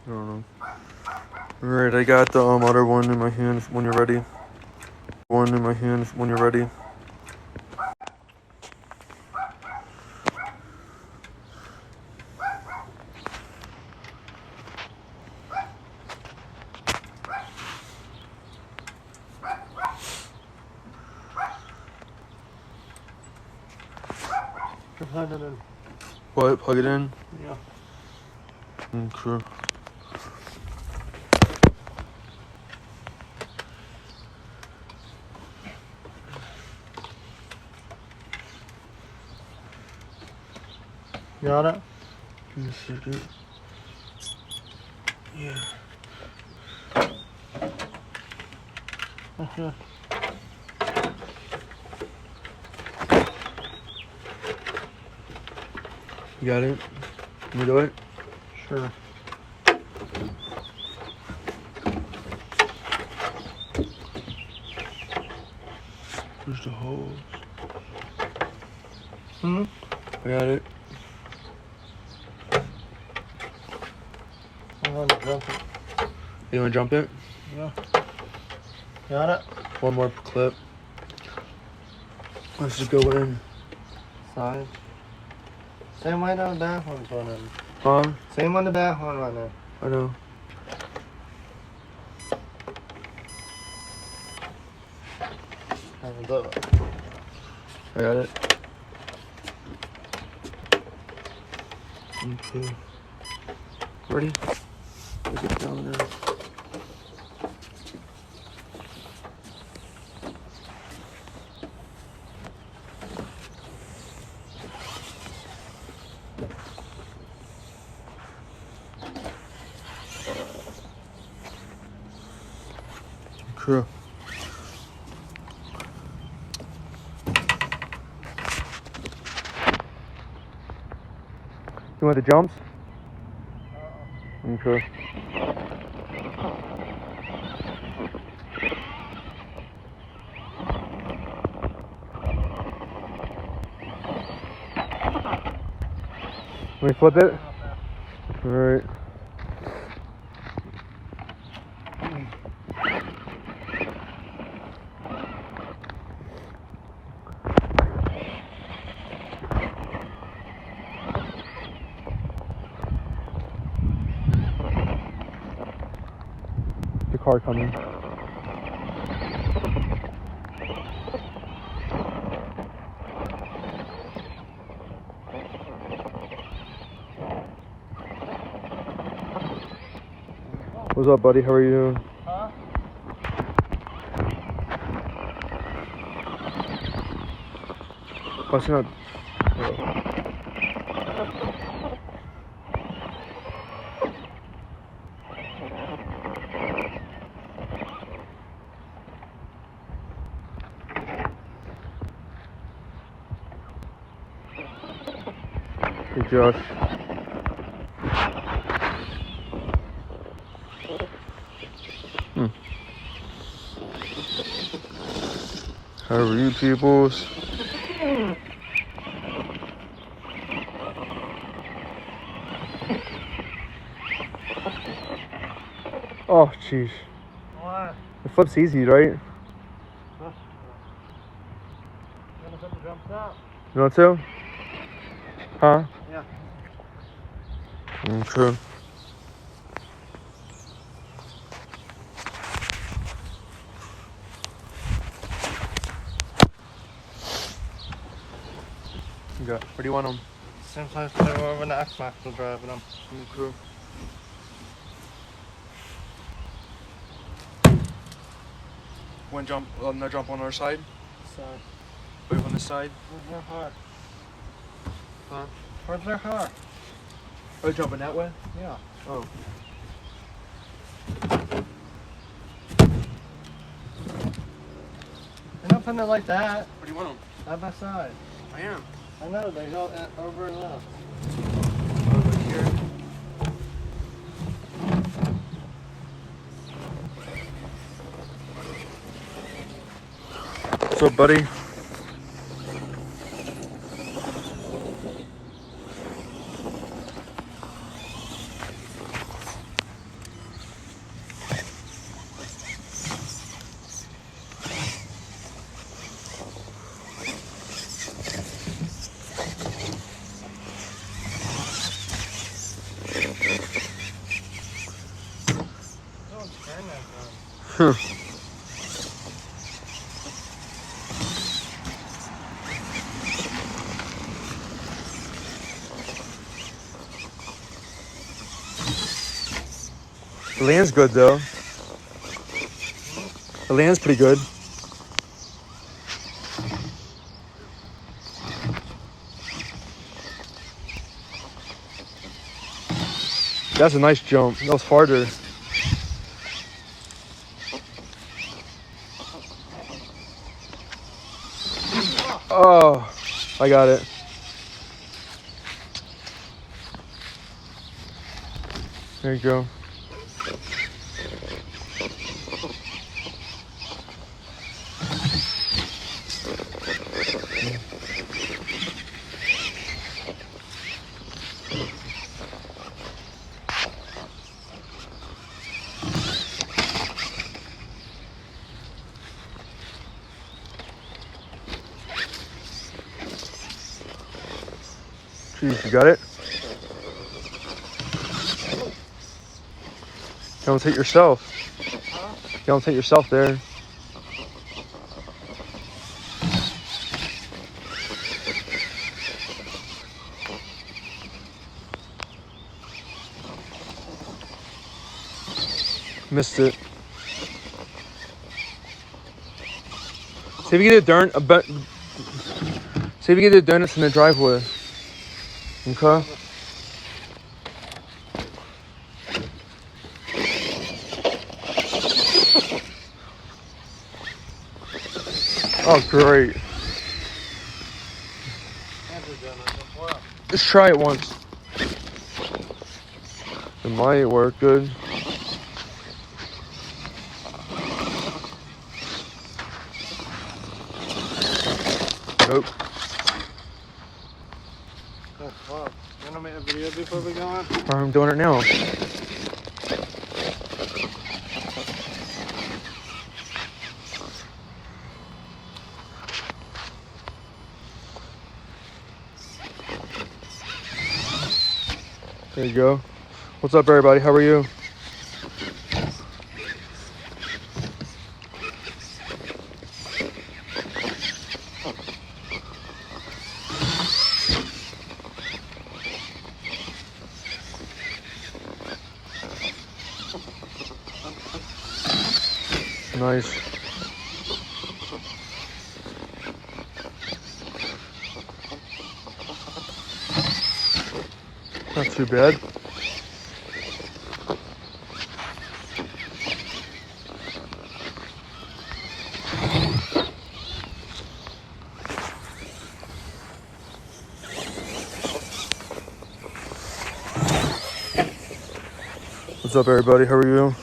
don't know. Alright, I got the other one in my hand when you're ready. One in my hand when you're ready. Plug it in. What? Plug it in? Yeah. Okay. Got it? Give me a second. Yeah. Okay. You got it? Can you do it? Sure. Push the hose. Hmm? I got it. I'm gonna jump it. You wanna jump it? Yeah. Got it? One more clip. Let's just go in. Side. Same way down the back one's running. Huh? Same on the back one running. I know. Hold up. I got it. Okay. Ready? Let's get down there. Cool. You want the jumps? Okay. Let me flip it. All right. The car coming. What's up, buddy? How are you doing? Huh? Busting out. Hey, Josh. How are you, peoples? Oh, jeez. What? The flip's easy, right? Huh? You wanna put the jumps out? You want to? Huh? Yeah. Okay. Okay. Where do you want them? Same place they were when the X-Max was driving them. Okay. One jump, no jump on our side. So, Wave on this side. where's their car? Huh? Where's their car? Oh, jumping that way? Yeah. Oh. They're not putting it like that. Where do you want them? Side by side. I am. I know, they go over and left. Over here. What's up, buddy? The land's good though. The land's pretty good. That's a nice jump. That was farther. Oh, I got it. There you go. Jeez, you got it? You don't hit yourself. You don't hit yourself there. Missed it. See if you get see if you get the donuts in the driveway. Okay. Oh, great. Just try it once. It might work good. Nope. Oh, fuck. You wanna make a video before we go on? I'm doing it now. There you go. What's up, everybody? How are you? Nice. Not too bad. What's up, everybody? How are you?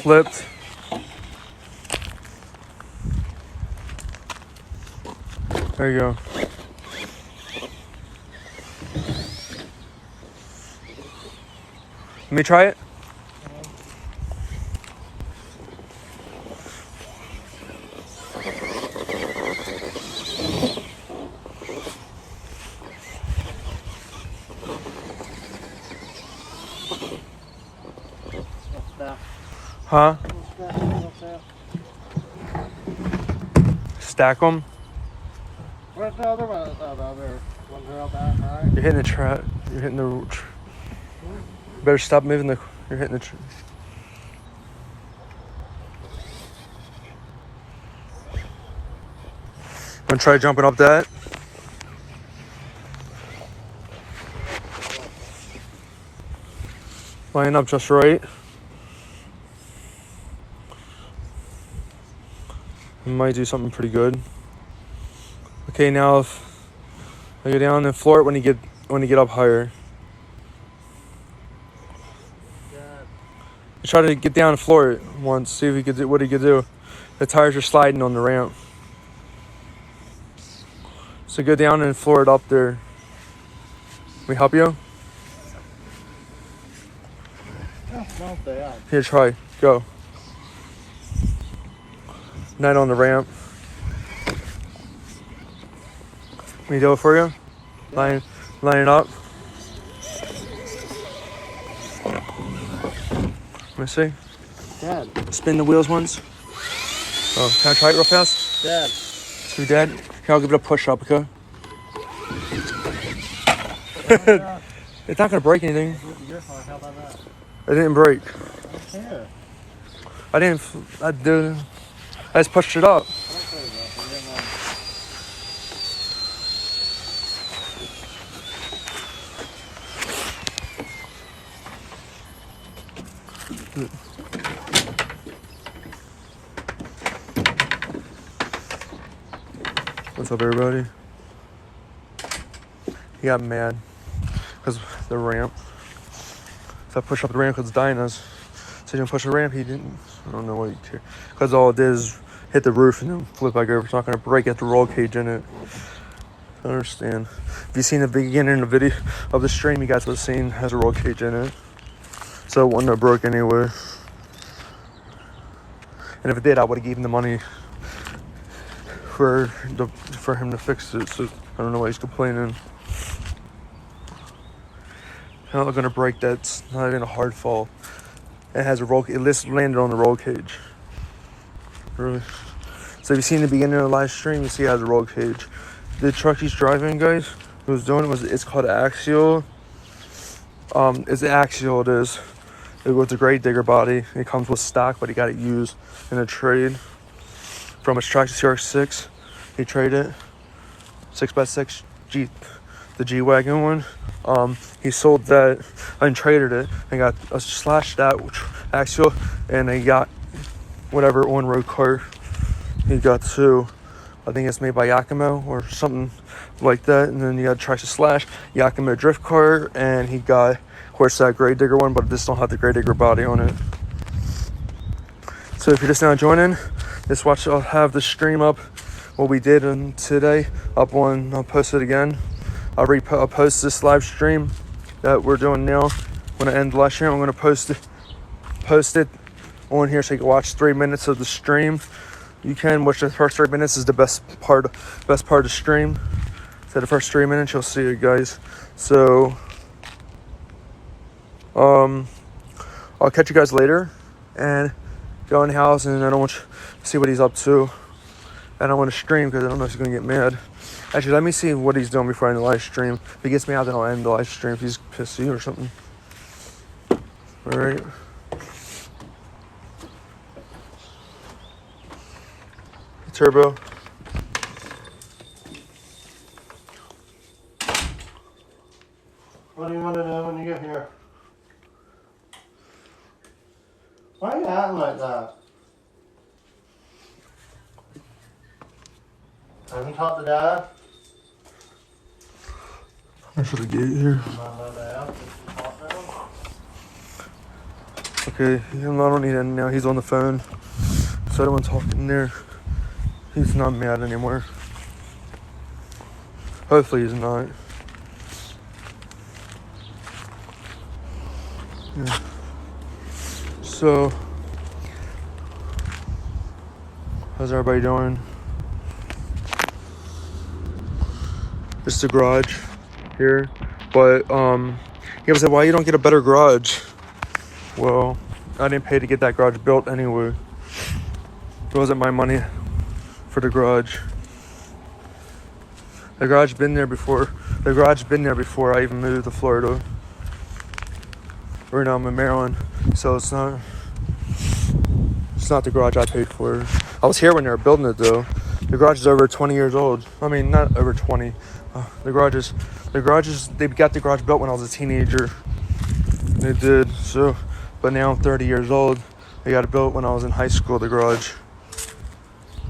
Flipped. There you go. Let me try it. Huh? Stack them. Where's the other one? The other ones are out back, right? You're hitting the trap. You're hitting the. Better stop moving the. You're hitting the. Wanna try jumping up that? Line up just right. We might do something pretty good. Okay, now if I go down and floor it when you get up higher. Try to get down and floor it once. See if he could do what he could do. The tires are sliding on the ramp. So go down and floor it up there. Can we help you? Not bad. Here, try. Go. Night on the ramp. Let me do it for you. Yeah. Line it up. Let me see. Dad. Spin the wheels once. Oh, can I try it real fast? Dad. So Dad, here, I'll give it a push up, okay? It's not gonna break anything. You're fine. How about that? It didn't break. I don't care. I didn't. I did. I just pushed it up. I don't care about it. You don't know. What's up, everybody? He got mad because the ramp. So I pushed up the ramp because Dinah's. So he didn't push the ramp. He didn't. I don't know what he cared. Because all it did is hit the roof and then flip back over. It's not going to break at the roll cage in it. I understand. If you've seen the beginning of the video of the stream, you guys would have seen it has a roll cage in it. So it wouldn't have broke anyway. And if it did, I would have given him the money for him to fix it. So I don't know why he's complaining. How am I gonna break that? It's not even a hard fall. It has a roll. It landed on the roll cage. Really. So if you see in the beginning of the live stream, you see it has a roll cage. The truck he's driving, guys, who's doing it it's called Axial. It's Axial. It is. It was a grade digger body. It comes with stock, but he got it used in a trade from his tractor CR6. He traded it 6x6 Jeep, the G-Wagon one. He sold that and traded it and got a slashed that Axial, and he got whatever on-road car he got too. I think it's made by Yakimo or something like that. And then he got Tractor Slash, Yakimo drift car, and he got, of course, that grade digger one, but this don't have the grade digger body on it. So if you're just now joining, just watch. I'll have the stream up. What we did today up on. I'll post it again. I'll post this live stream that we're doing now. When I end the live stream, I'm gonna post it on here so you can watch 3 minutes of the stream. You can watch the first 3 minutes is the best part of the stream. So the first 3 minutes you'll see it, guys. So I'll catch you guys later and go in the house, and I don't want you to see what he's up to. I don't want to stream because I don't know if he's gonna get mad. Actually, let me see what he's doing before I end the live stream. If he gets mad, then I'll end the live stream if he's pissy or something. Alright. Turbo. What do you want to do when you get here? Why are you acting like that? Have you talked to Dad? I should have get here. Okay, I don't need it now. He's on the phone. So I don't want to talk in there. He's not mad anymore. Hopefully he's not. Yeah. So, how's everybody doing? It's the garage here. But, he was like, why you don't get a better garage? Well, I didn't pay to get that garage built anyway. It wasn't my money for the garage. The garage been there before. The garage been there before I even moved to Florida. Right now I'm in Maryland, so it's not the garage I paid for. I was here when they were building it though. The garage is over 20 years old. I mean, not over 20. They got the garage built when I was a teenager. They did, so, but now I'm 30 years old. They got it built when I was in high school, the garage.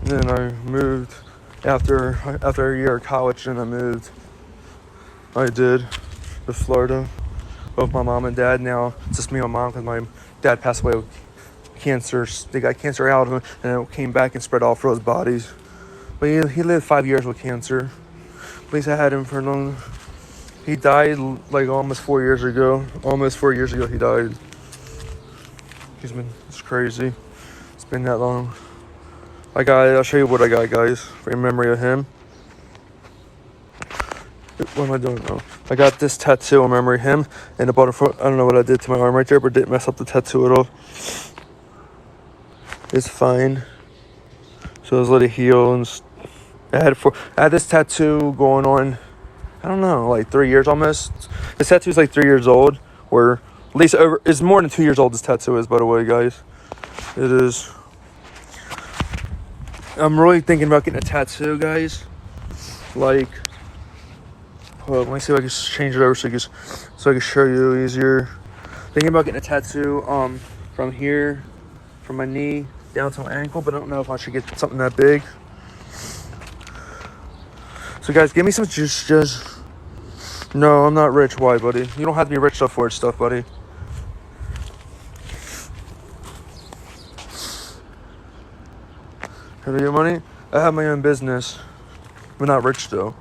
And then I moved after a year of college, and I moved. I did to Florida. Both my mom and dad now. It's just me and my mom because my dad passed away with cancer. They got cancer out of him, and it came back and spread all through his bodies. But he lived 5 years with cancer. At least I had him for long. He died like almost 4 years ago. Almost 4 years ago he died. It's crazy. It's been that long. I'll show you what I got, guys, in memory of him. What am I doing now? I got this tattoo in memory of him and the butterfly. I don't know what I did to my arm right there, but didn't mess up the tattoo at all. It's fine. So let's let it heal. And I had this tattoo going on, I don't know, like 3 years almost. This tattoo is like 3 years old, or at least it's more than 2 years old. This tattoo is, by the way, guys. It is. I'm really thinking about getting a tattoo, guys. Like, well, let me see if I can change it over so I can show you easier. Thinking about getting a tattoo from here, from my knee down to my ankle, but I don't know if I should get something that big. So guys, give me some just. No, I'm not rich. Why, buddy? You don't have to be rich to afford stuff, buddy. Have you money? I have my own business. I'm not rich though.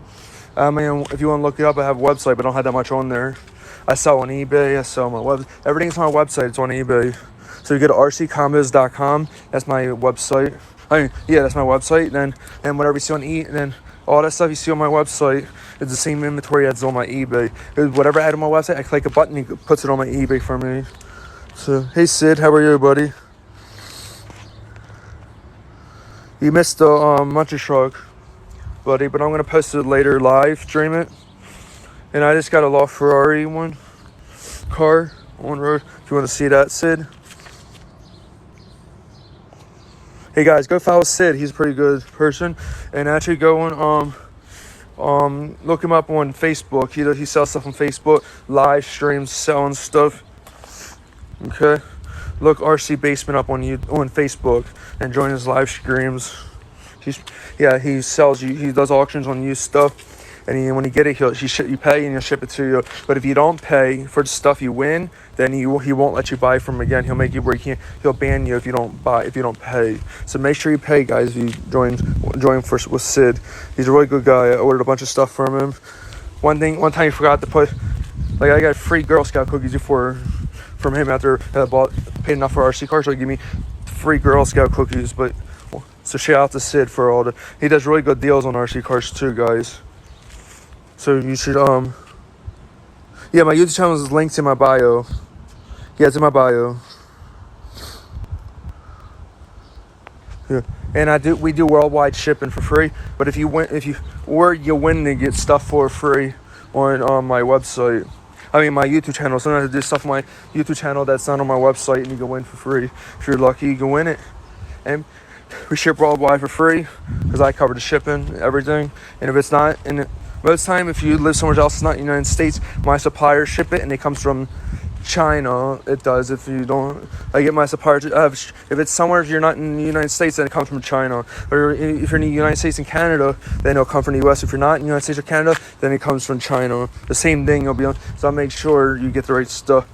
I have my own, if you want to look it up, I have a website, but I don't have that much on there. I sell on eBay. I sell on my web. Everything's on my website. It's on eBay. So you go to rccombos.com. That's my website. That's my website. And whatever you see on then all that stuff you see on my website is the same inventory that's on my eBay. Whatever I had on my website, I click a button, it puts it on my eBay for me. So, hey Sid, how are you, buddy? You missed the Munchie Shrug, buddy, but I'm going to post it later, live stream it. And I just got a LaFerrari car on road. If you want to see that, Sid. Hey guys, go follow Sid. He's a pretty good person. And actually go on look him up on Facebook. He sells stuff on Facebook, live streams, selling stuff. Okay, look RC Basement up on Facebook and join his live streams. He sells you. He does auctions on used stuff. And when you get it, you pay and he'll ship it to you. But if you don't pay for the stuff you win, then he won't let you buy from him again. He'll make you where he'll ban you if you don't pay. So make sure you pay, guys. If you join with Sid, he's a really good guy. I ordered a bunch of stuff from him. One time he forgot to put, I got free Girl Scout cookies from him after I paid enough for RC cars, so he gave me free Girl Scout cookies. So shout out to Sid for he does really good deals on RC cars too, guys. So you should, my YouTube channel is linked in my bio. Yeah, it's in my bio. Yeah. And we do worldwide shipping for free. But if you win to get stuff for free on my website. My YouTube channel. Sometimes I do stuff on my YouTube channel that's not on my website, and you can win for free. If you're lucky, you can win it. And we ship worldwide for free because I cover the shipping, everything. And if it's not most time, if you live somewhere else, it's not the United States, my suppliers ship it, and it comes from China. It does. If you don't, I get my suppliers. If it's somewhere you're not in the United States, then it comes from China. Or if you're in the United States and Canada, then it'll come from the U.S. If you're not in the United States or Canada, then it comes from China. The same thing. It'll be on. So I make sure you get the right stuff.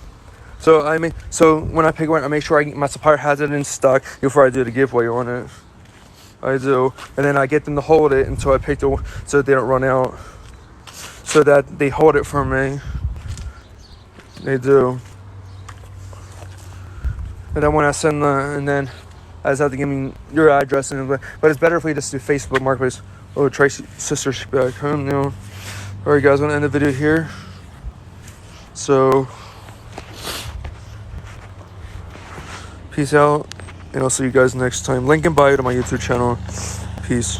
So when I pick one, I make sure my supplier has it in stock before I do the giveaway on it. I do, and then I get them to hold it until I pick so they don't run out. So that they hold it for me. They do. And then when I send I just have to give me your address. But it's better if we just do Facebook Marketplace. Oh, Tracy's sister's back home now. Alright guys, I'm going to end the video here. So, peace out. And I'll see you guys next time. Link in bio to my YouTube channel. Peace.